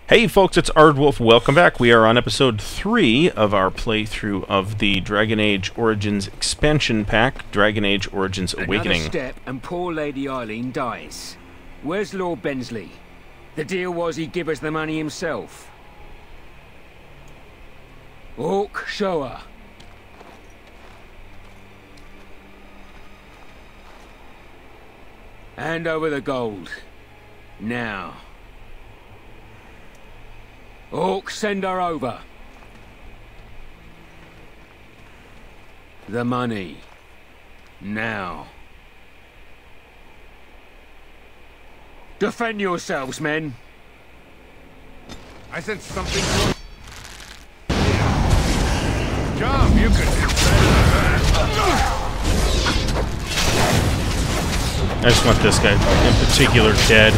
Hey folks, it's Ardwulf. Welcome back. We are on episode 3 of our playthrough of the Dragon Age Origins expansion pack, Dragon Age Origins Awakening. Another step and poor Lady Eileen dies. Where's Lord Bensley? The deal was he'd give us the money himself. Orc, show her. Hand over the gold. Now. Orc, send her over. The money. Now. Defend yourselves, men. I said something. Jump, you could do better. I just want this guy in particular dead.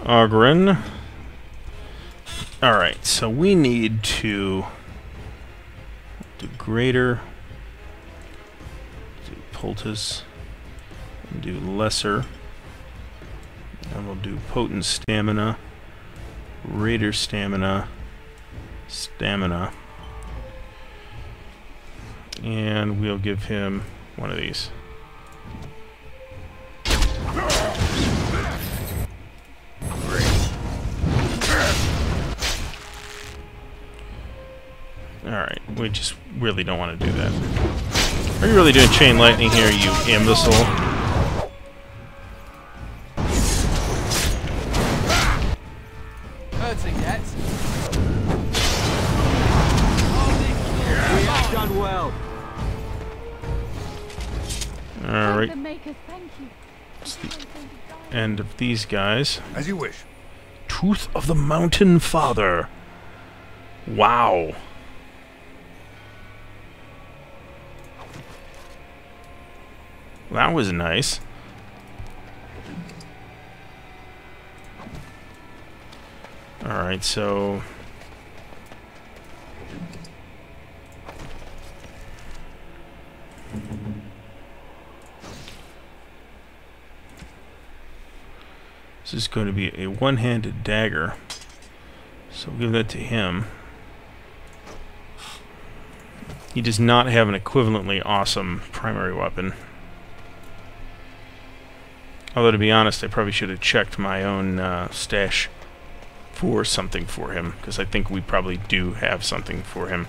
Ogren. Alright, so we need to do greater, do poultice, and do lesser, and we'll do potent stamina, raider stamina, stamina, and we'll give him one of these. Alright, we just really don't want to do that. Are you really doing chain lightning here, you imbecile? Hurting yet? We have done well. Alright. It's the end of these guys. As you wish. Tooth of the Mountain Father. Wow. That was nice. Alright, so... this is going to be a one-handed dagger. So we'll give that to him. He does not have an equivalently awesome primary weapon. Although, to be honest, I probably should have checked my own stash for something for him, because I think we probably do have something for him.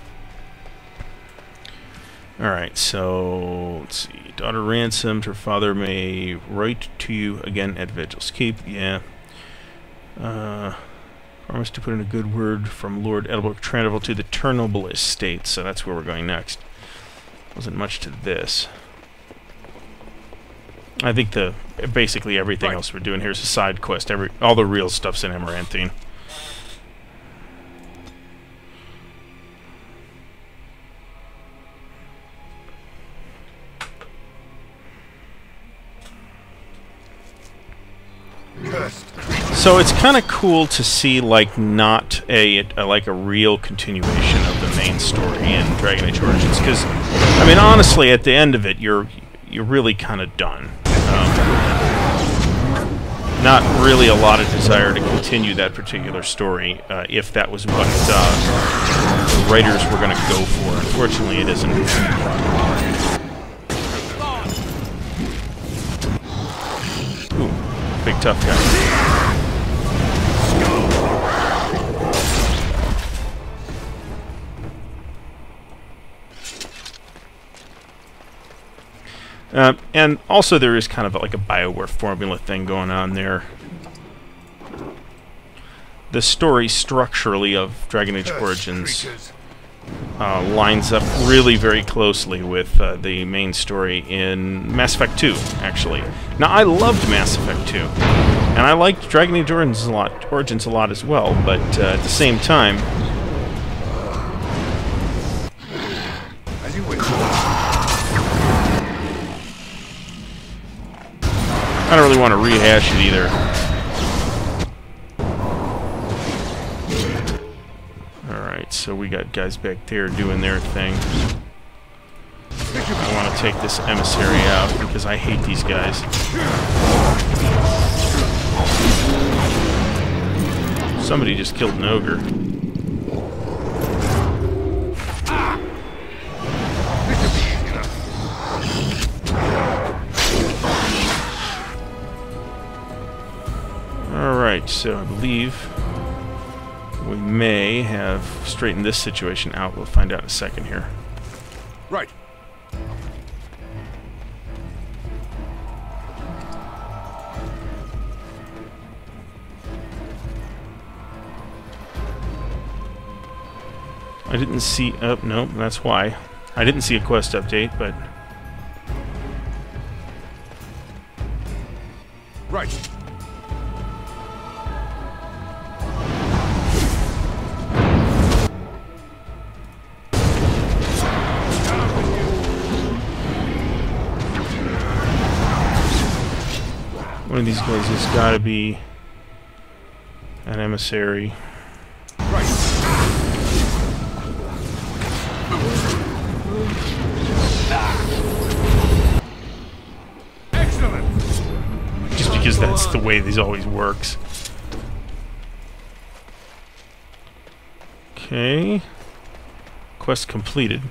Alright, so, let's see. Daughter ransomed, her father may write to you again at Vigil's Keep. Yeah. Promise to put in a good word from Lord Edelbrook Trandavel to the Chernobyl estate, so that's where we're going next. Wasn't much to this. I think basically everything else we're doing here is a side quest. All the real stuff's in Amaranthine. So it's kind of cool to see like not a real continuation of the main story in Dragon Age Origins, because I mean honestly at the end of it you're really kind of done. Not really a lot of desire to continue that particular story, if that was what the writers were going to go for. Unfortunately, it isn't. Ooh, big tough guy. And also there is kind of like a BioWare formula thing going on there. The story structurally of Dragon Age Origins lines up really very closely with the main story in Mass Effect 2, actually. Now, I loved Mass Effect 2, and I liked Dragon Age Origins a lot as well, but at the same time, As you wish. I don't really want to rehash it either. Alright, so we got guys back there doing their thing. I want to take this emissary out because I hate these guys. Somebody just killed an ogre. Alright, so I believe we may have straightened this situation out. We'll find out in a second here. Right. I didn't see... Oh, no, that's why. I didn't see a quest update, but... Right. One of these guys has got to be an emissary. Right. Excellent. Just because that's the way this always works. Okay. Quest completed.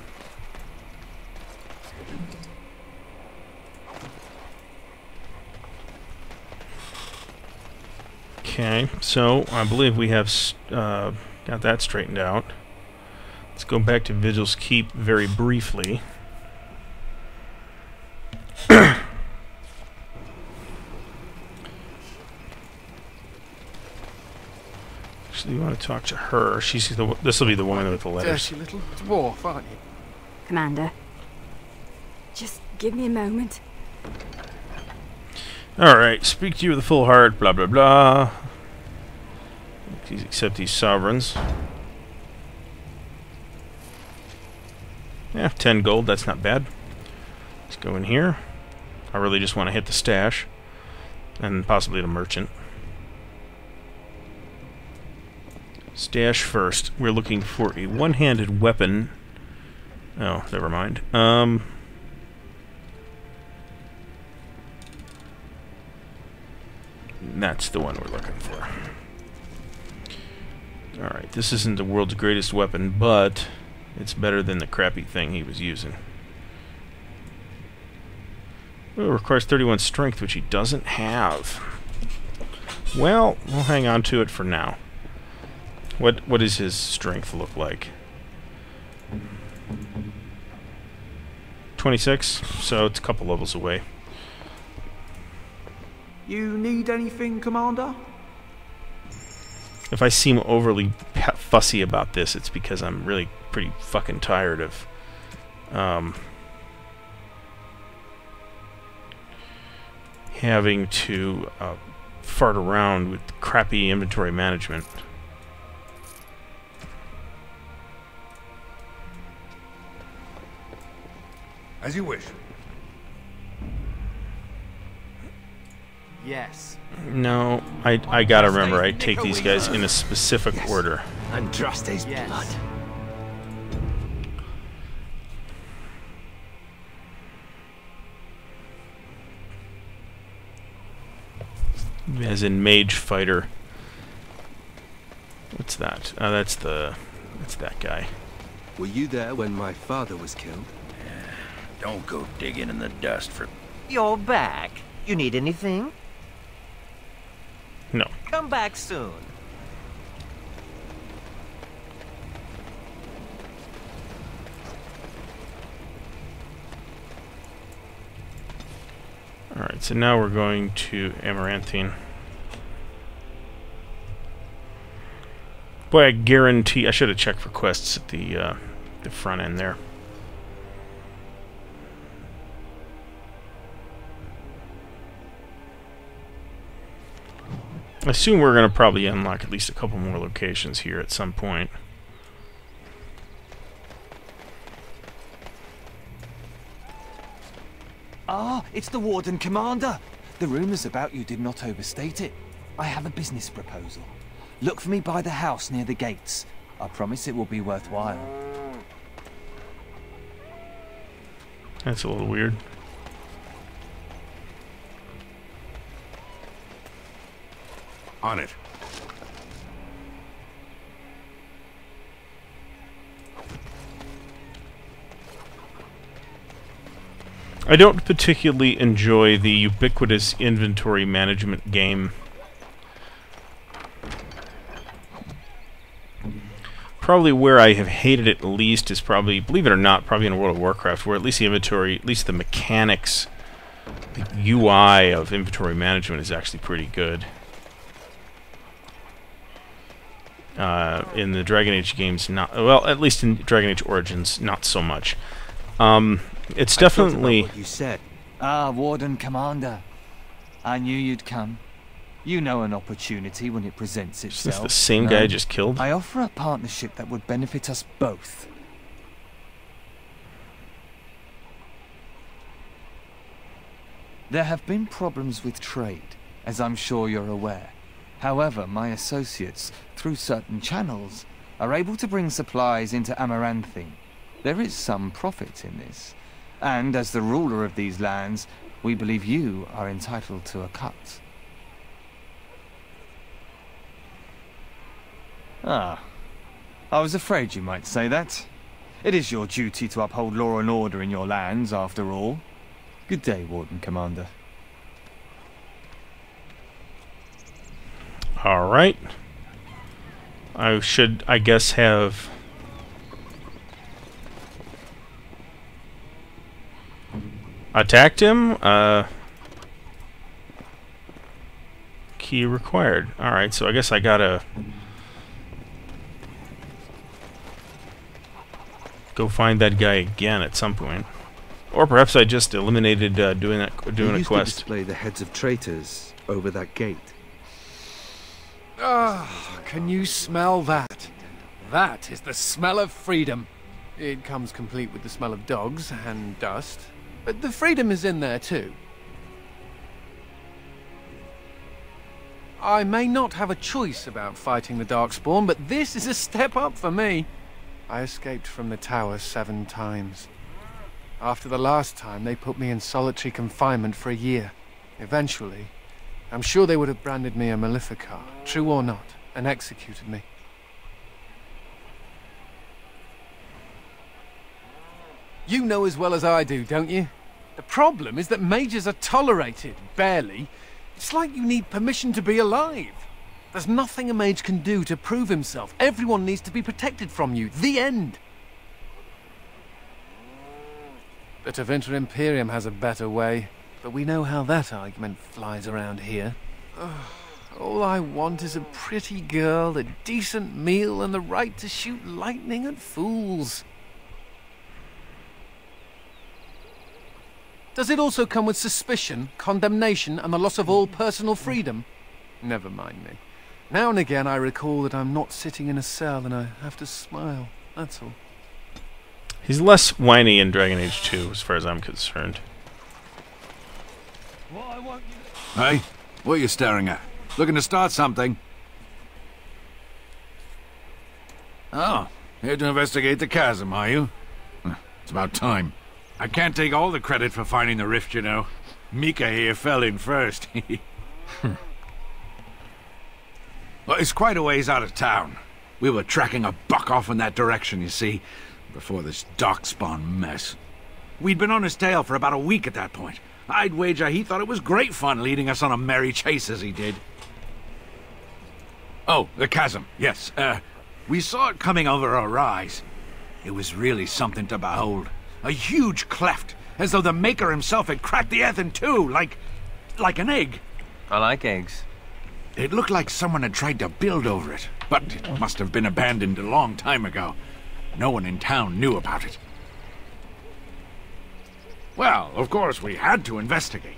Okay, so I believe we have got that straightened out. Let's go back to Vigil's Keep very briefly. Actually, you want to talk to her. She's the. This will be the woman with the letters. Dirty little dwarf, aren't you? Commander, just give me a moment. Alright, speak to you with a full heart, blah blah blah. Please accept these sovereigns. Yeah, 10 gold, that's not bad. Let's go in here. I really just want to hit the stash. And possibly the merchant. Stash first. We're looking for a one-handed weapon. Oh, never mind. That's the one we're looking for. Alright, this isn't the world's greatest weapon, but it's better than the crappy thing he was using. Oh, it requires 31 strength, which he doesn't have. Well, we'll hang on to it for now. What does his strength look like? 26, so it's a couple levels away. You need anything, Commander? If I seem overly fussy about this, it's because I'm really pretty fucking tired of having to fart around with crappy inventory management. As you wish. Yes. No, I gotta remember, I take these guys in a specific order. And trust his blood. As in mage fighter. What's that? Oh, that's that guy. Were you there when my father was killed? Don't go digging in the dust for... You're back. You need anything? No. Come back soon. Alright, so now we're going to Amaranthine. Boy, I guarantee... I should have checked for quests at the front end there. I assume we're going to probably unlock at least a couple more locations here at some point. Ah, it's the Warden Commander. The rumours about you did not overstate it. I have a business proposal. Look for me by the house near the gates. I promise it will be worthwhile. That's a little weird. On it. I don't particularly enjoy the ubiquitous inventory management game. Probably where I have hated it least is probably, believe it or not, probably in World of Warcraft, where at least the inventory, at least the mechanics, the UI of inventory management is actually pretty good. In the Dragon Age games, not well. At least in Dragon Age Origins, not so much. It's definitely. What you said. Ah, Warden Commander. I knew you'd come. You know an opportunity when it presents Is itself. this the same guy I just killed? I offer a partnership that would benefit us both. There have been problems with trade, as I'm sure you're aware. However, my associates, through certain channels, are able to bring supplies into Amaranthine. There is some profit in this. And as the ruler of these lands, we believe you are entitled to a cut. Ah, I was afraid you might say that. It is your duty to uphold law and order in your lands, after all. Good day, Warden Commander. Alright. I should, I guess, have... attacked him? Key required. Alright, so I guess I gotta... go find that guy again at some point. Or perhaps I just eliminated doing a used to quest. display the heads of traitors over that gate. Ah, can you smell that? That is the smell of freedom. It comes complete with the smell of dogs and dust, but the freedom is in there too. I may not have a choice about fighting the Darkspawn, but this is a step up for me. I escaped from the tower 7 times. After the last time, they put me in solitary confinement for a year. Eventually, I'm sure they would have branded me a Maleficar, true or not, and executed me. You know as well as I do, don't you? The problem is that mages are tolerated, barely. It's like you need permission to be alive. There's nothing a mage can do to prove himself. Everyone needs to be protected from you. The end. But Avinter Imperium has a better way. But we know how that argument flies around here. All I want is a pretty girl, a decent meal, and the right to shoot lightning at fools. Does it also come with suspicion, condemnation, and the loss of all personal freedom? Never mind me. Now and again I recall that I'm not sitting in a cell and I have to smile, that's all. He's less whiny in Dragon Age 2, as far as I'm concerned. Hey, what are you staring at? Looking to start something? Oh, here to investigate the chasm, are you? It's about time. I can't take all the credit for finding the rift, you know. Mika here fell in first. Well, it's quite a ways out of town. We were tracking a buck off in that direction, you see, before this darkspawn mess. We'd been on his tail for about a week at that point. I'd wager he thought it was great fun leading us on a merry chase as he did. Oh, the chasm, yes. We saw it coming over a rise. It was really something to behold. A huge cleft, as though the Maker himself had cracked the earth in two, like an egg. I like eggs. It looked like someone had tried to build over it, but it must have been abandoned a long time ago. No one in town knew about it. Well, of course, we had to investigate.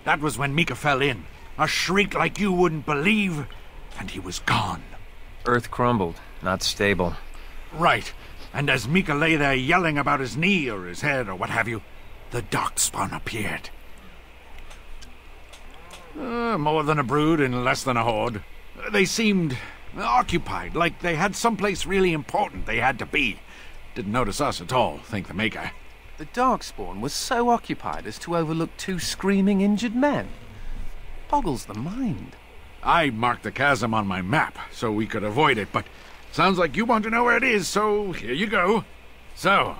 That was when Mika fell in. A shriek like you wouldn't believe, and he was gone. Earth crumbled, not stable. Right. And as Mika lay there yelling about his knee or his head or what have you, the darkspawn appeared. More than a brood and less than a horde. They seemed occupied, like they had someplace really important they had to be. Didn't notice us at all, thank the Maker. The Darkspawn was so occupied as to overlook 2 screaming injured men. Boggles the mind. I marked the chasm on my map so we could avoid it, but sounds like you want to know where it is, so here you go. So,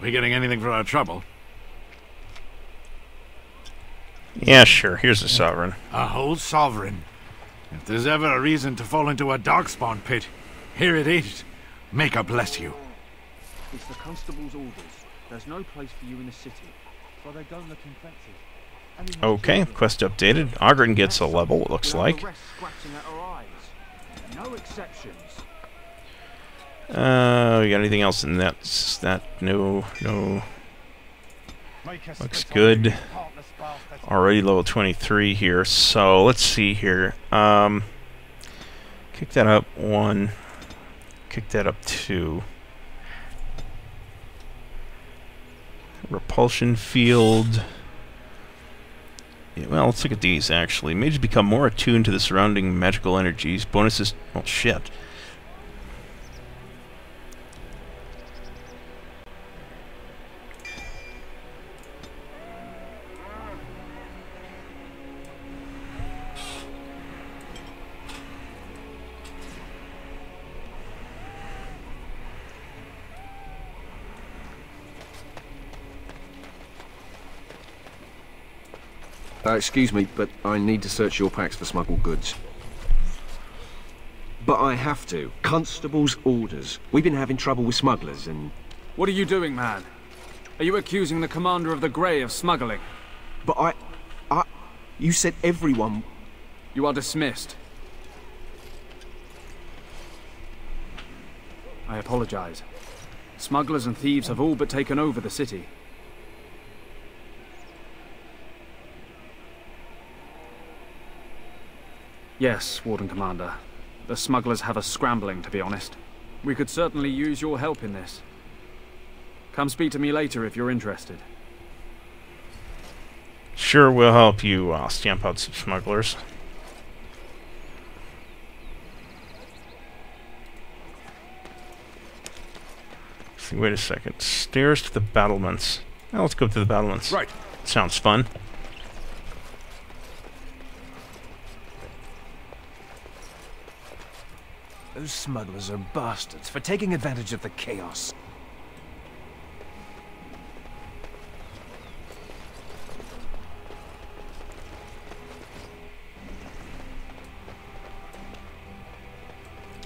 we getting anything for our trouble? Yeah, sure. Here's a sovereign. A whole sovereign. If there's ever a reason to fall into a darkspawn pit, here it is. Maker bless you. It's the constable's orders. There's no place for you in the city, for they don't look infected. Okay, quest updated. Ogren gets a level, it looks like. No exceptions. We got anything else in that? No. Looks good. Already level 23 here, so let's see here. Kick that up 1. Kick that up 2. Repulsion field. Yeah, well, let's look at these, actually. Mages become more attuned to the surrounding magical energies. Bonuses... Oh, shit. Excuse me, but I need to search your packs for smuggled goods. But I have to. Constable's orders. We've been having trouble with smugglers and... What are you doing, man? Are you accusing the commander of the Grey of smuggling? But you said everyone... You are dismissed. I apologize. Smugglers and thieves have all but taken over the city. Yes, Warden Commander. The smugglers have us scrambling, to be honest. We could certainly use your help in this. Come speak to me later if you're interested. Sure, we'll help you stamp out some smugglers. See, wait a second. Stairs to the battlements. Well, let's go to the battlements. Right. Sounds fun. Those smugglers are bastards for taking advantage of the chaos.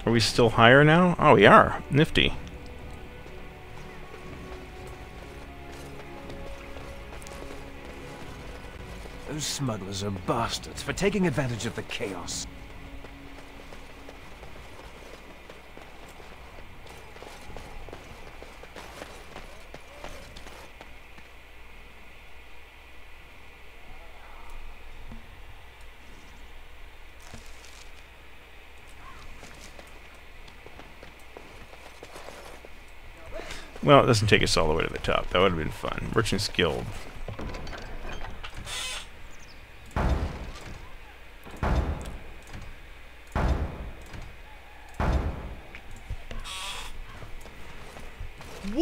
Are we still higher now? Oh, we are. Nifty. Those smugglers are bastards for taking advantage of the chaos. Well, it doesn't take us all the way to the top. That would have been fun. Merchant's Guild.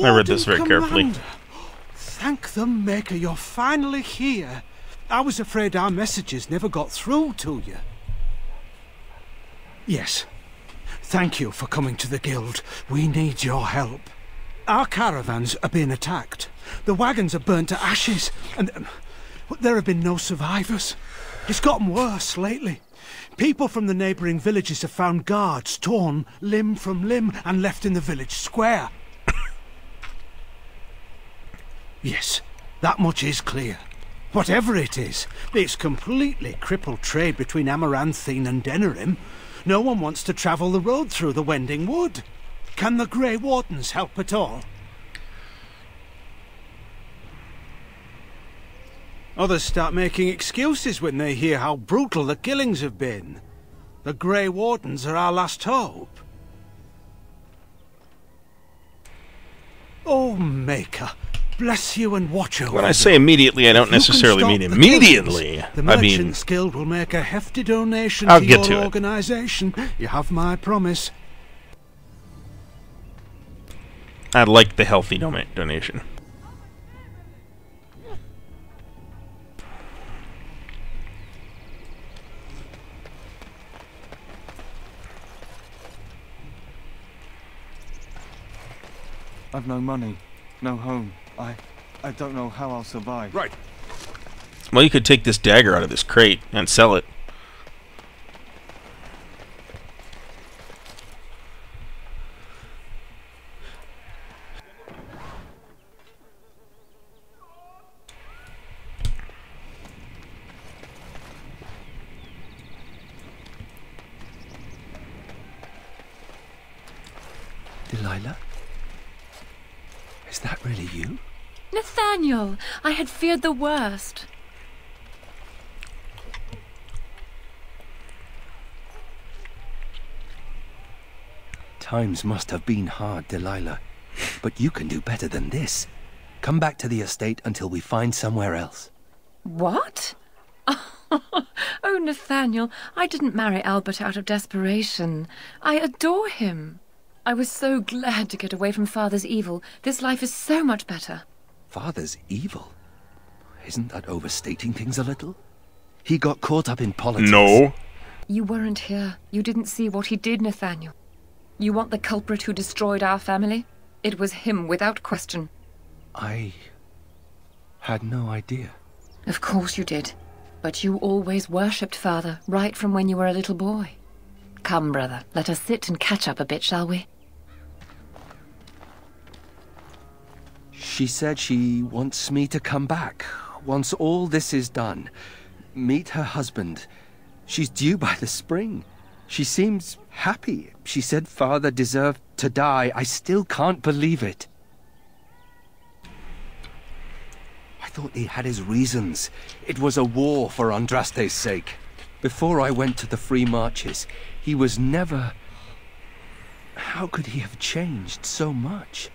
I read this very carefully. Thank the Maker you're finally here. I was afraid our messages never got through to you. Yes. Thank you for coming to the Guild. We need your help. Our caravans are being attacked. The wagons are burnt to ashes, and there have been no survivors. It's gotten worse lately. People from the neighbouring villages have found guards torn limb from limb and left in the village square. Yes, that much is clear. Whatever it is, it's completely crippled trade between Amaranthine and Denerim. No one wants to travel the road through the Wending Wood. Can the Grey Wardens help at all? Others start making excuses when they hear how brutal the killings have been. The Grey Wardens are our last hope. Oh, Maker, bless you and watch over When I you. say immediately, I don't If you can necessarily stop mean the immediately. killings, The I mean, Merchants Guild will make a hefty donation I'll to get your to it. organisation. You have my promise. I'd like the healthy donation. I've no money, no home. I don't know how I'll survive. Right. Well, you could take this dagger out of this crate and sell it. Delilah? Is that really you? Nathaniel, I had feared the worst. Times must have been hard, Delilah. But you can do better than this. Come back to the estate until we find somewhere else. What? Oh, Nathaniel, I didn't marry Albert out of desperation. I adore him. I was so glad to get away from Father's evil. This life is so much better. Father's evil? Isn't that overstating things a little? He got caught up in politics. No. You weren't here. You didn't see what he did, Nathaniel. You want the culprit who destroyed our family? It was him, without question. I had no idea. Of course you did. But you always worshipped Father, right from when you were a little boy. Come, brother, let us sit and catch up a bit, shall we? She said she wants me to come back. Once all this is done. Meet her husband. She's due by the spring. She seems happy. She said Father deserved to die. I still can't believe it. I thought he had his reasons. It was a war for Andraste's sake. Before I went to the Free Marches, he was never... How could he have changed so much?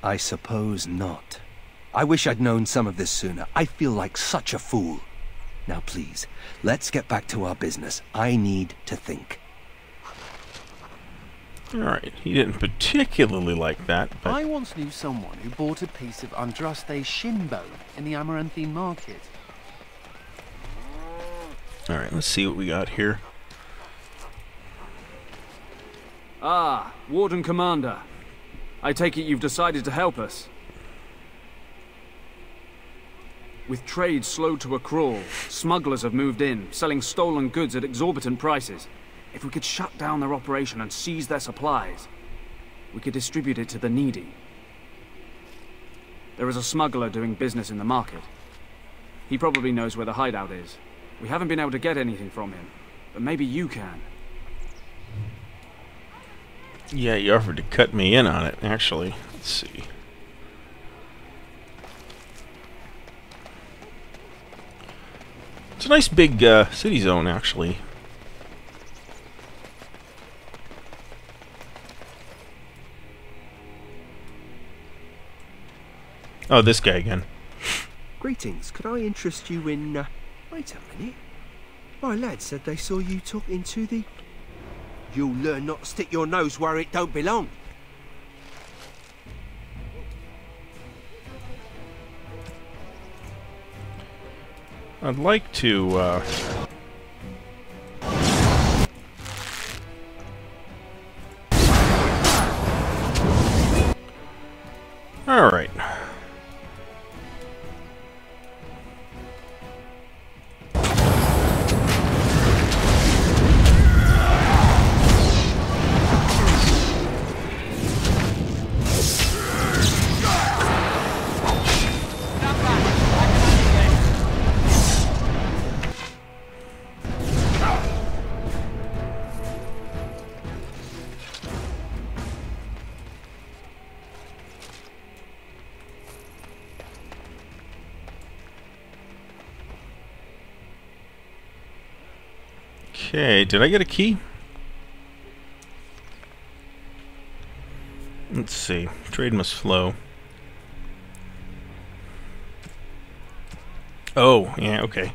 I suppose not. I wish I'd known some of this sooner. I feel like such a fool. Now please, let's get back to our business. I need to think. Alright, he didn't particularly like that, but... I once knew someone who bought a piece of Andraste's shin bone in the Amaranthine market. Alright, let's see what we got here. Ah, Warden Commander. I take it you've decided to help us. With trade slowed to a crawl, smugglers have moved in, selling stolen goods at exorbitant prices. If we could shut down their operation and seize their supplies, we could distribute it to the needy. There is a smuggler doing business in the market. He probably knows where the hideout is. We haven't been able to get anything from him, but maybe you can. Yeah, you offered to cut me in on it, actually. Let's see. It's a nice big city zone, actually. Oh, this guy again. Greetings, could I interest you in... Wait a minute. My lad said they saw you talking to the... You'll learn not to stick your nose where it don't belong. I'd like to, Alright. Okay, did I get a key? Let's see. Trade must flow. Oh, yeah, okay.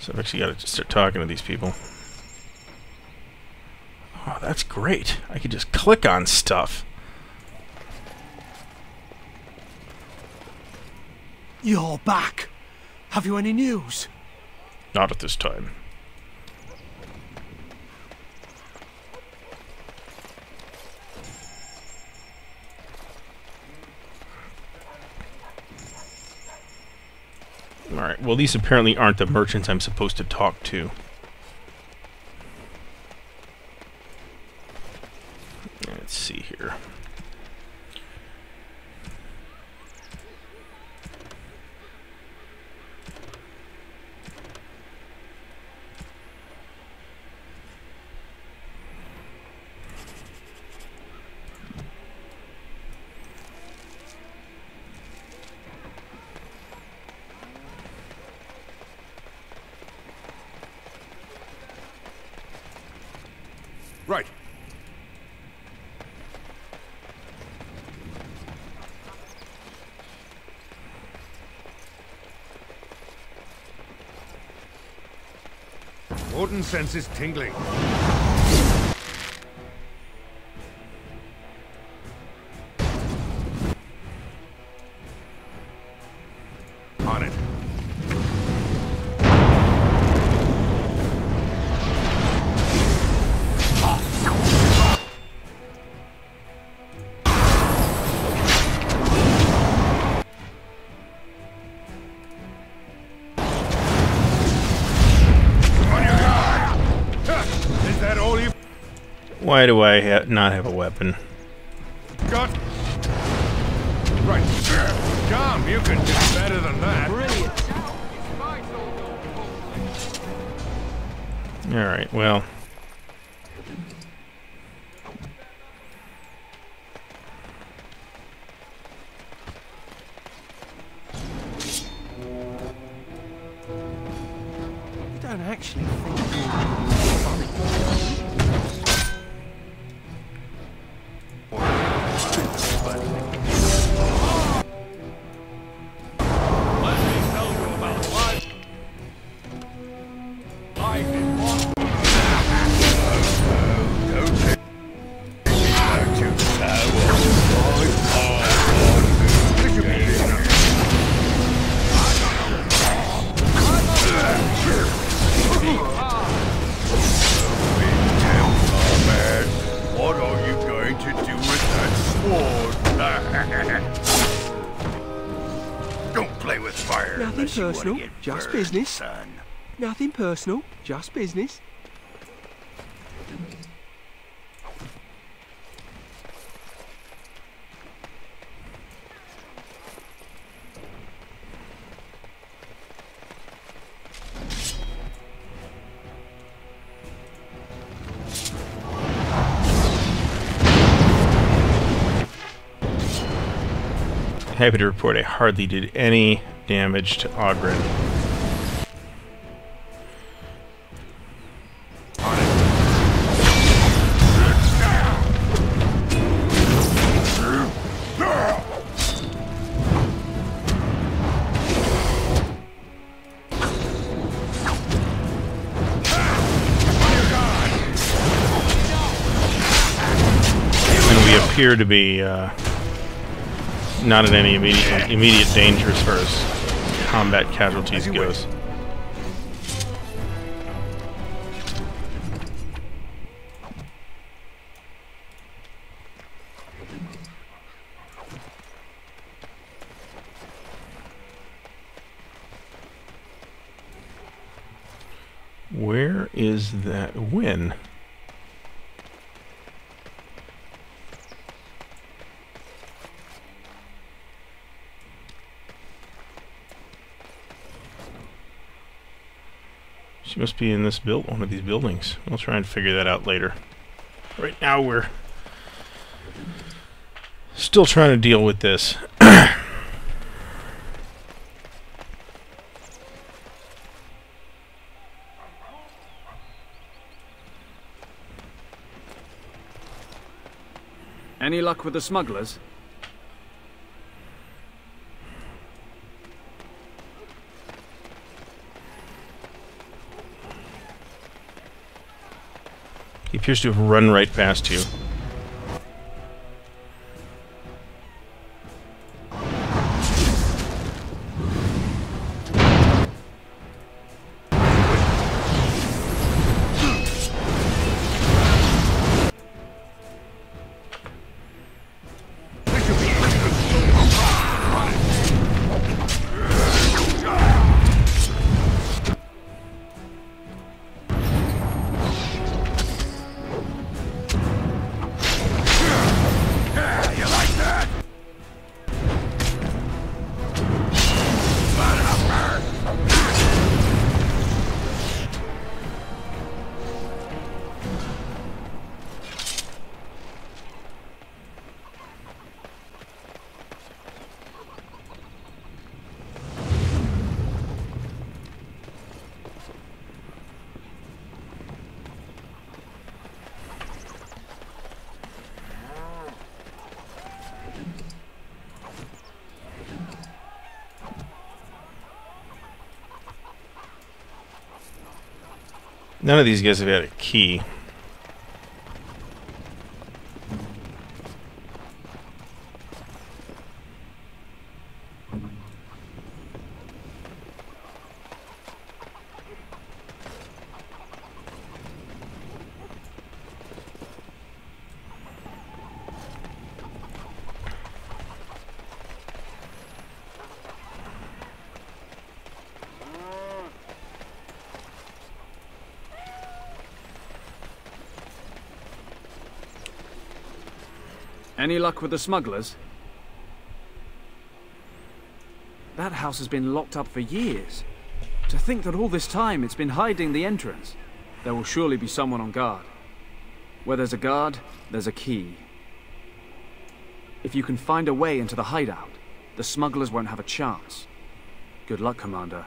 So I've actually got to start talking to these people. Oh, that's great. I could just click on stuff. You're back. Have you any news? Not at this time. Alright, well these apparently aren't the merchants I'm supposed to talk to. Let's see here. Right. Warden senses tingling. On it. Why do I not have a weapon? Got. Right. Come, you can do better than that. Brilliant. Alright, well. You don't actually think you're funny. What are you going to do with that sword? Don't play with fire. Nothing unless you wanna personal, get just burned, business. son. Nothing personal, just business. Happy to report I hardly did any damage to Ogren. And we appear to be not in any immediate danger as far as combat casualties goes. Where is that win? She must be in this one of these buildings. We'll try and figure that out later. Right now we're still trying to deal with this. Any luck with the smugglers? He appears to have run right past you. None of these guys have had a key. Any luck with the smugglers? That house has been locked up for years. To think that all this time it's been hiding the entrance. There will surely be someone on guard. Where there's a guard, there's a key. If you can find a way into the hideout, the smugglers won't have a chance. Good luck, Commander.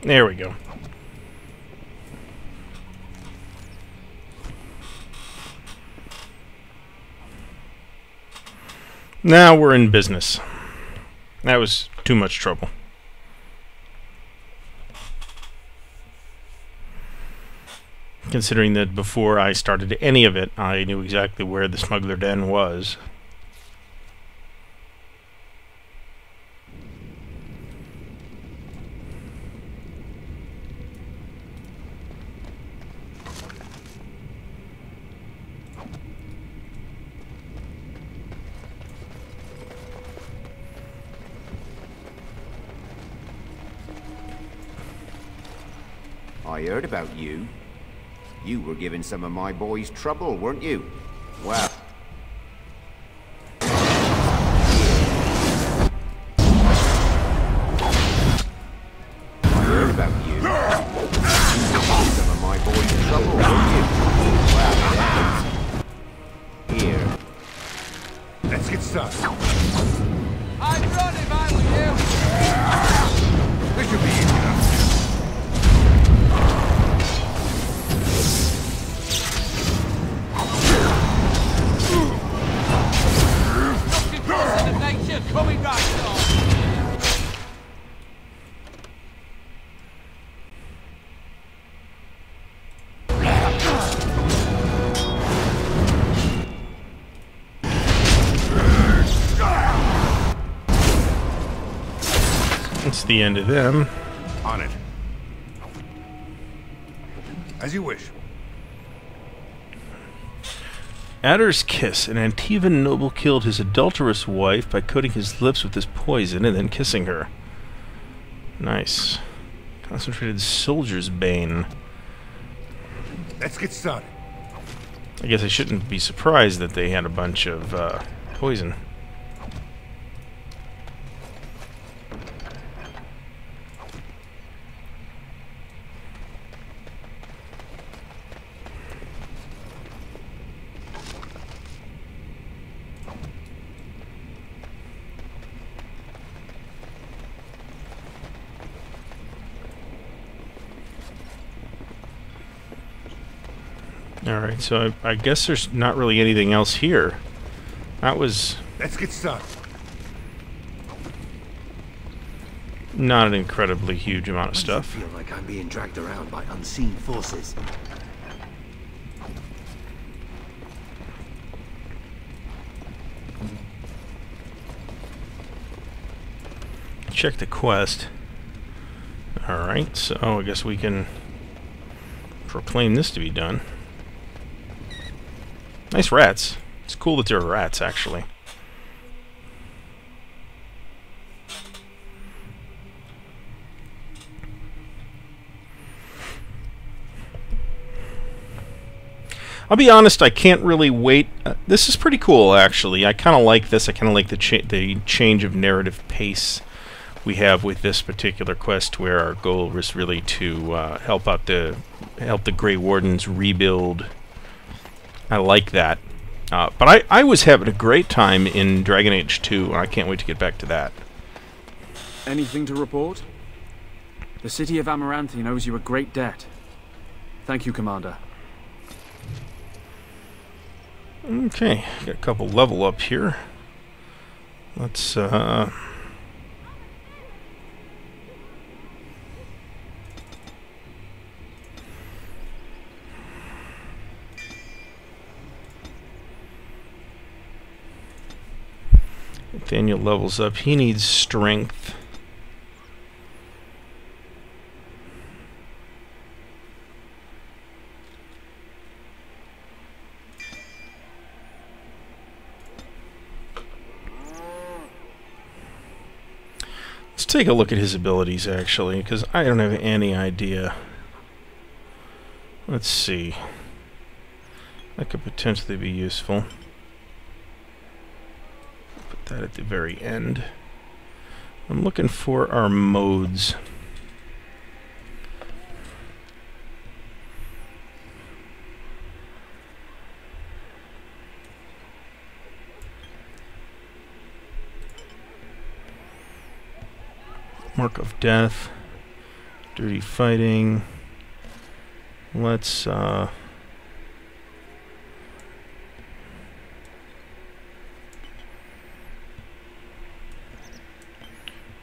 There we go. Now we're in business. That was too much trouble. Considering that before I started any of it, I knew exactly where the smuggler den was. I heard about you. You were giving some of my boys trouble, weren't you? Well... I heard about you. You were giving some of my boys trouble, weren't you? Well, here. Let's get started. I'd run if I were you! This should be easy enough. Coming back, It's the end of them. On it. As you wish. Adder's kiss. An Antivan noble killed his adulterous wife by coating his lips with this poison and then kissing her. Nice. Concentrated soldier's bane. Let's get started. I guess I shouldn't be surprised that they had a bunch of poison. Alright, so I guess there's not really anything else here. That was... Let's get started. Not an incredibly huge amount of stuff. I feel like I'm being dragged around by unseen forces. Check the quest. Alright, so I guess we can proclaim this to be done. Nice rats. It's cool that there are rats, actually. I'll be honest, I can't really wait. This is pretty cool, actually. I kind of like this. I kind of like the change of narrative pace we have with this particular quest, where our goal was really to help the Grey Wardens rebuild. I like that. But I was having a great time in Dragon Age 2, and I can't wait to get back to that. Anything to report? The city of Amaranthine owes you a great debt. Thank you, Commander. Okay, got a couple level up here. Let's Nathaniel levels up. He needs strength. Let's take a look at his abilities, actually, because I don't have any idea. Let's see. That could potentially be useful. Put that at the very end. I'm looking for our modes. Mark of Death, Dirty Fighting. Let's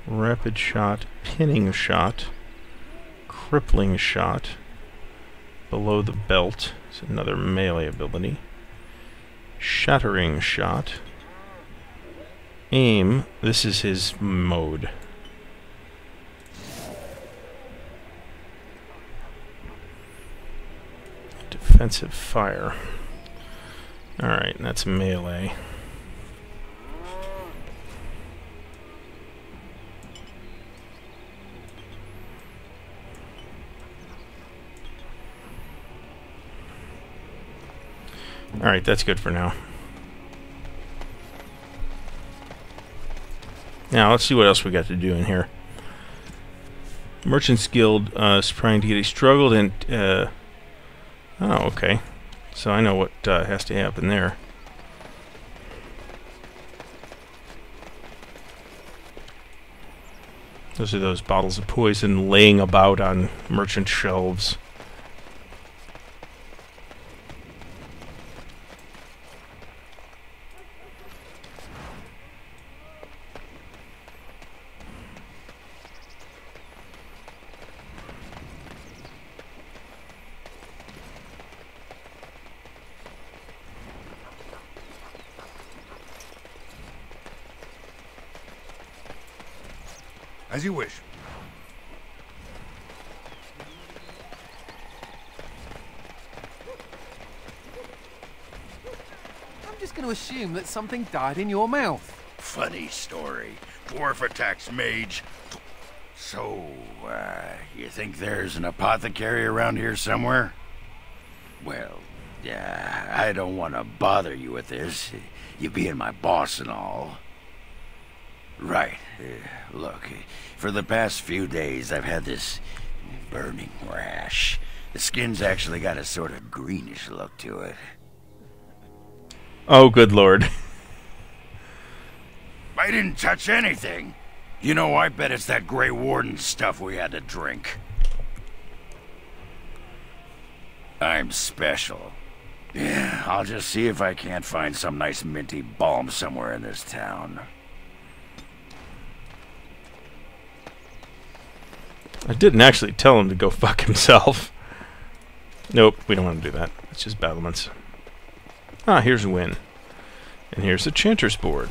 Rapid Shot, Pinning Shot, Crippling Shot, Below the Belt is another melee ability. Shattering Shot. Aim, this is his mode. Defensive Fire. Alright, that's melee. Alright, that's good for now. Now, let's see what else we got to do in here. Merchant's Guild is trying to get a struggled and... oh, okay. So I know what has to happen there. Those are those bottles of poison laying about on merchant shelves. As you wish. just going to assume that something died in your mouth. Funny story. Dwarf attacks mage. So, you think there's an apothecary around here somewhere? Well, I don't want to bother you with this, you being my boss and all. Right. Look, for the past few days I've had this burning rash. The skin's actually got a sort of greenish look to it. Oh, good lord. I didn't touch anything. You know, I bet it's that Grey Warden stuff we had to drink. I'm special. Yeah, I'll just see if I can't find some nice minty balm somewhere in this town. I didn't actually tell him to go fuck himself. Nope, we don't want to do that. It's just battlements. Ah, here's a win. And here's the Chanter's board.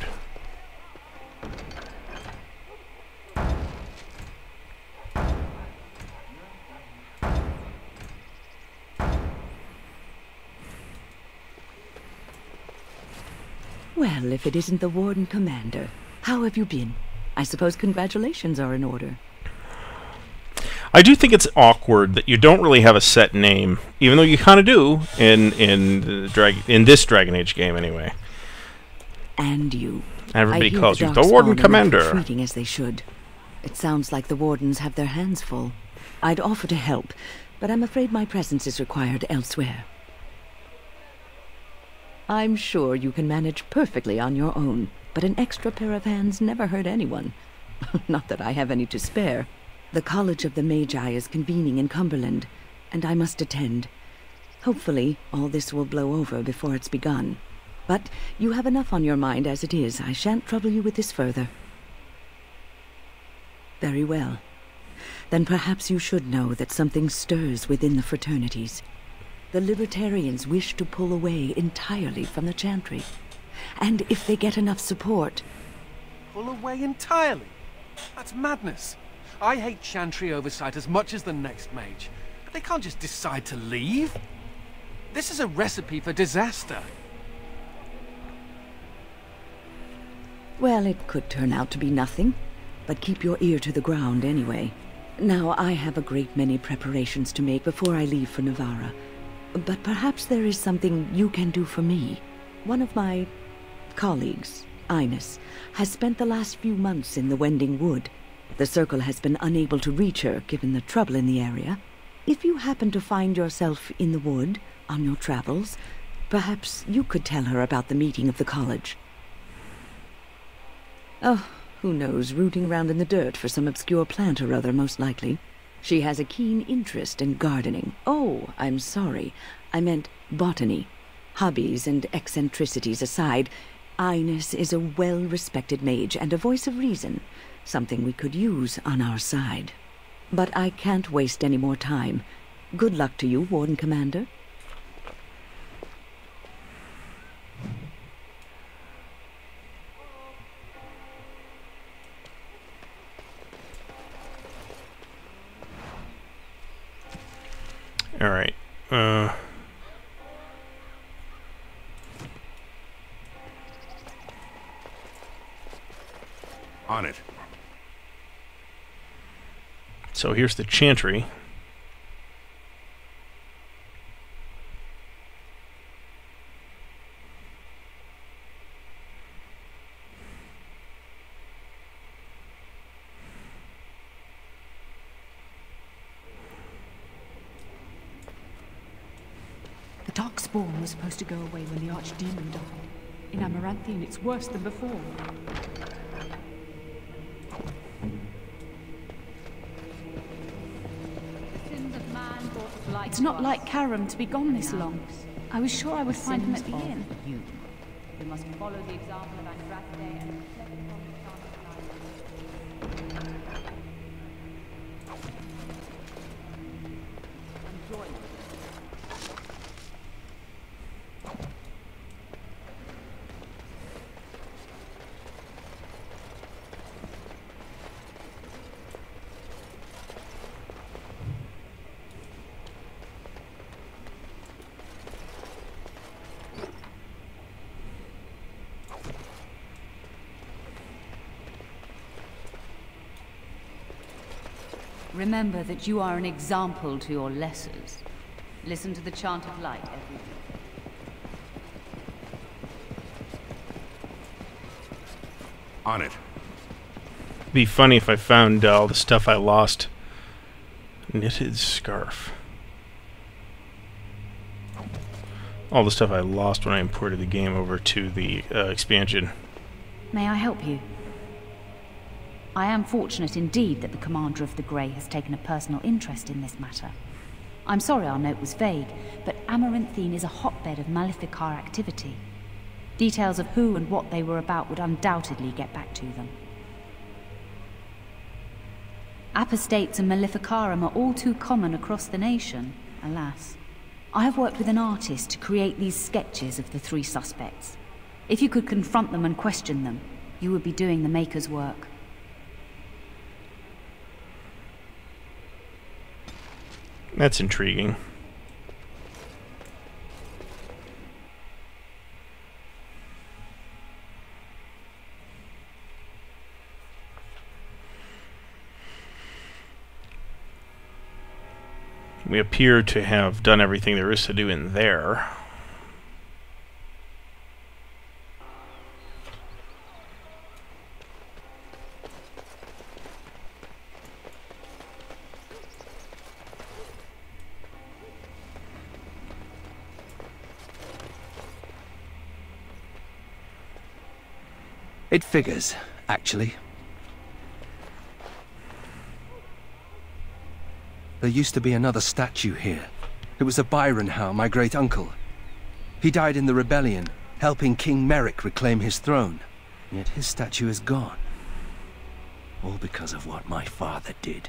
Well, if it isn't the Warden Commander, how have you been? I suppose congratulations are in order. I do think it's awkward that you don't really have a set name, even though you kind of do in this Dragon Age game anyway. And you. Everybody calls you the Warden Commander. Treating as they should. It sounds like the Wardens have their hands full. I'd offer to help, but I'm afraid my presence is required elsewhere. I'm sure you can manage perfectly on your own, but an extra pair of hands never hurt anyone. Not that I have any to spare. The College of the Magi is convening in Cumberland, and I must attend. Hopefully, all this will blow over before it's begun. But you have enough on your mind as it is. I shan't trouble you with this further. Very well. Then perhaps you should know that something stirs within the fraternities. The Libertarians wish to pull away entirely from the Chantry. And if they get enough support... Pull away entirely? That's madness. I hate Chantry oversight as much as the next mage, but they can't just decide to leave. This is a recipe for disaster. Well, it could turn out to be nothing, but keep your ear to the ground anyway. Now, I have a great many preparations to make before I leave for Navarra, but perhaps there is something you can do for me. One of my colleagues, Ines, has spent the last few months in the Wending Wood. The Circle has been unable to reach her, given the trouble in the area. If you happen to find yourself in the wood on your travels, perhaps you could tell her about the meeting of the college. Oh, who knows, rooting around in the dirt for some obscure plant or other, most likely. She has a keen interest in gardening. Oh, I'm sorry. I meant botany. Hobbies and eccentricities aside, Ines is a well-respected mage and a voice of reason, something we could use on our side. But I can't waste any more time. Good luck to you, Warden Commander. All right. On it. So here's the Chantry. The Darkspawn was supposed to go away when the Archdemon died. In Amaranthian, it's worse than before. It's not like Karam to be gone this long. I was sure I would find him at the inn. You must follow the example of Andraste and Remember that you are an example to your lessers. Listen to the chant of light every day. On it. It'd be funny if I found all the stuff I lost. Knitted scarf. All the stuff I lost when I imported the game over to the expansion. May I help you? I am fortunate indeed that the Commander of the Grey has taken a personal interest in this matter. I'm sorry our note was vague, but Amaranthine is a hotbed of Maleficar activity. Details of who and what they were about would undoubtedly get back to them. Apostates and Maleficarum are all too common across the nation, alas. I have worked with an artist to create these sketches of the 3 suspects. If you could confront them and question them, you would be doing the Maker's work. That's intriguing. We appear to have done everything there is to do in there. It figures, actually. There used to be another statue here. It was a Byron Howe, my great-uncle. He died in the rebellion, helping King Merrick reclaim his throne. Yet his statue is gone. All because of what my father did.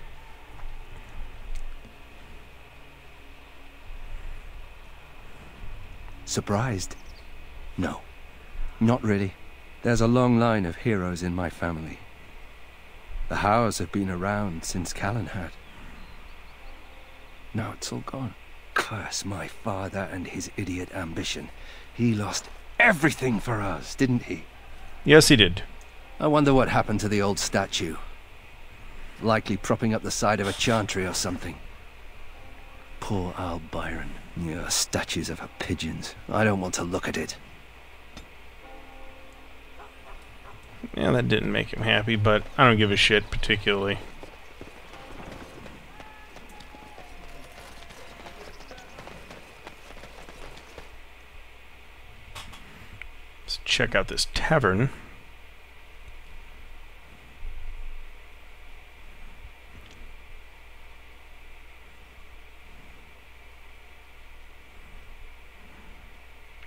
Surprised? No, not really. There's a long line of heroes in my family. The Howes have been around since Callan had. Now it's all gone. Curse my father and his idiot ambition. He lost everything for us, didn't he? Yes, he did. I wonder what happened to the old statue. Likely propping up the side of a chantry or something. Poor Al Byron. Yeah, statues of her pigeons. I don't want to look at it. Yeah, that didn't make him happy, but I don't give a shit particularly. Let's check out this tavern.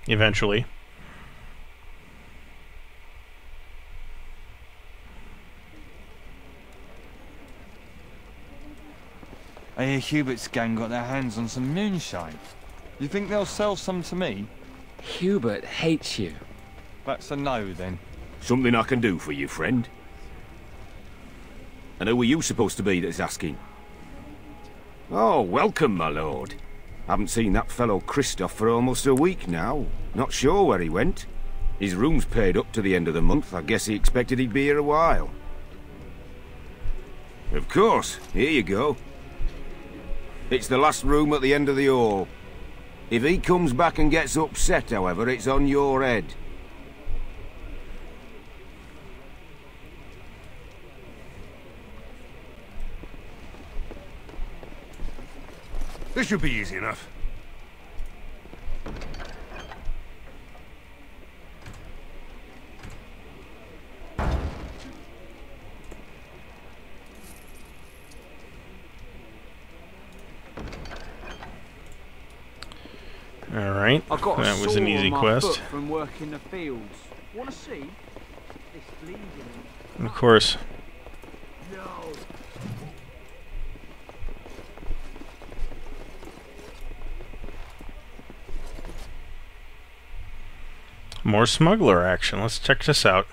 Eventually. I hear Hubert's gang got their hands on some moonshine. You think they'll sell some to me? Hubert hates you. That's a no, then. Something I can do for you, friend. And who are you supposed to be that's asking? Oh, welcome, my lord. Haven't seen that fellow Christoph for almost a week now. Not sure where he went. His room's paid up to the end of the month. I guess he expected he'd be here a while. Of course. Here you go. It's the last room at the end of the hall. If he comes back and gets upset, however, it's on your head. This should be easy enough. Alright, that was an easy quest. From working the fields. Want to see? This bleeding. And of course. No. More smuggler action. Let's check this out.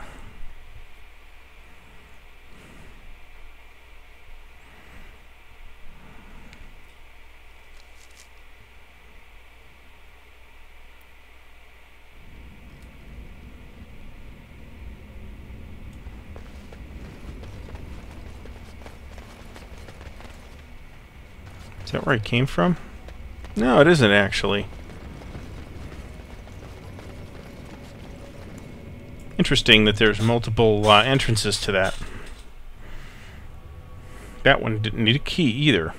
Is that where I came from? No, it isn't actually. Interesting that there's multiple entrances to that. That one didn't need a key either.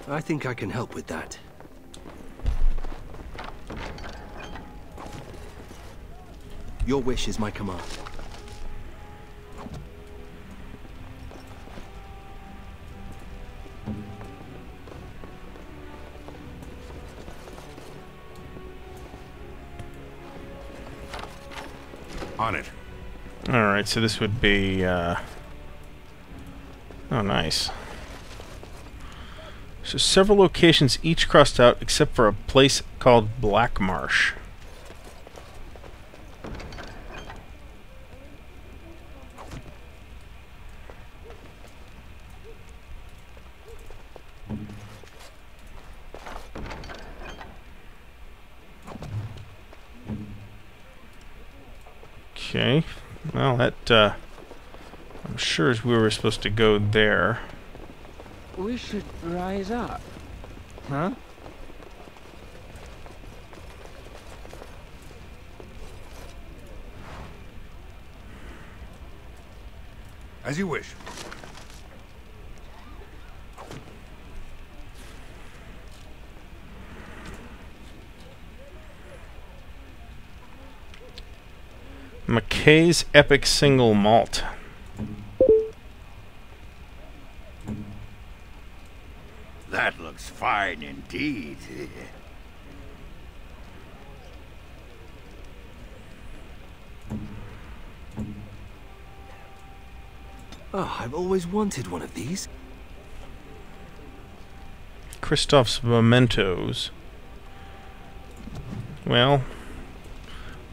I think I can help with that. Your wish is my command. On it. Alright, so this would be, oh, nice. So several locations each crossed out except for a place called Black Marsh. Okay, well that, I'm sure we were supposed to go there. We should rise up. Huh? As you wish. McKay's Epic Single Malt. That looks fine indeed. Oh, I've always wanted one of these. Kristoff's Mementos. Well,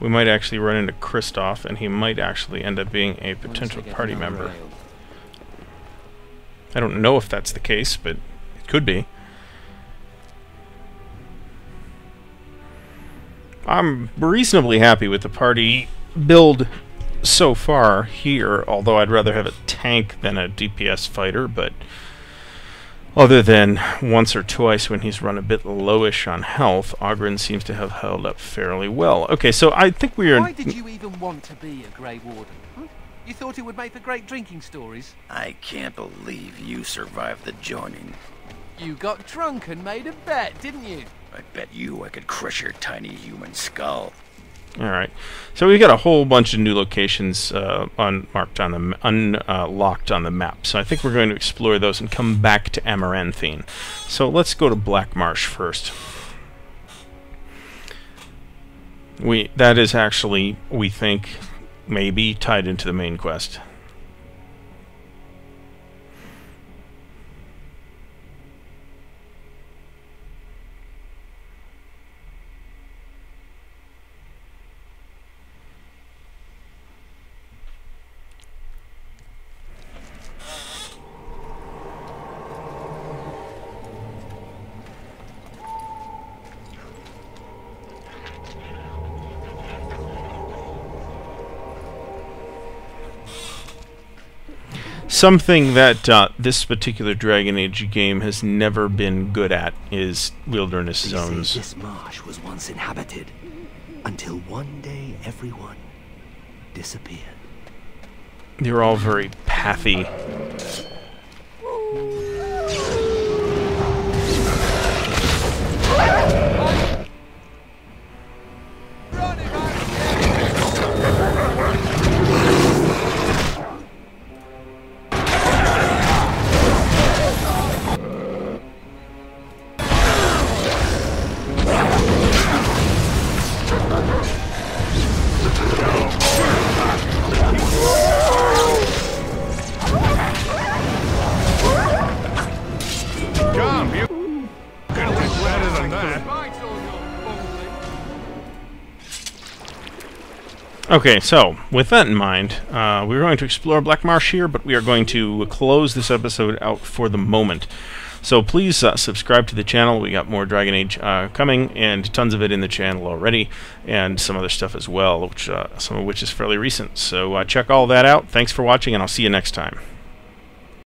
we might actually run into Kristoff, and he might actually end up being a potential party member. I don't know if that's the case, but it could be. I'm reasonably happy with the party build so far here, although I'd rather have a tank than a DPS fighter, but other than once or twice when he's run a bit lowish on health, Oghren seems to have held up fairly well. Okay, so I think we are... Why did you even want to be a Grey Warden? Huh? You thought it would make for great drinking stories? I can't believe you survived the joining. You got drunk and made a bet, didn't you? I bet you I could crush your tiny human skull. Alright, so we've got a whole bunch of new locations unlocked on the map, so I think we're going to explore those and come back to Amaranthine. So let's go to Black Marsh first. That is actually, we think, maybe tied into the main quest. Something that this particular Dragon Age game has never been good at is wilderness zones. This marsh was once inhabited, until one day everyone disappeared. They're all very pathy. Okay, so with that in mind, we're going to explore Black Marsh here, but we are going to close this episode out for the moment. So please subscribe to the channel. We got more Dragon Age coming, and tons of it in the channel already, and some other stuff as well, which some of which is fairly recent. So check all that out. Thanks for watching, and I'll see you next time.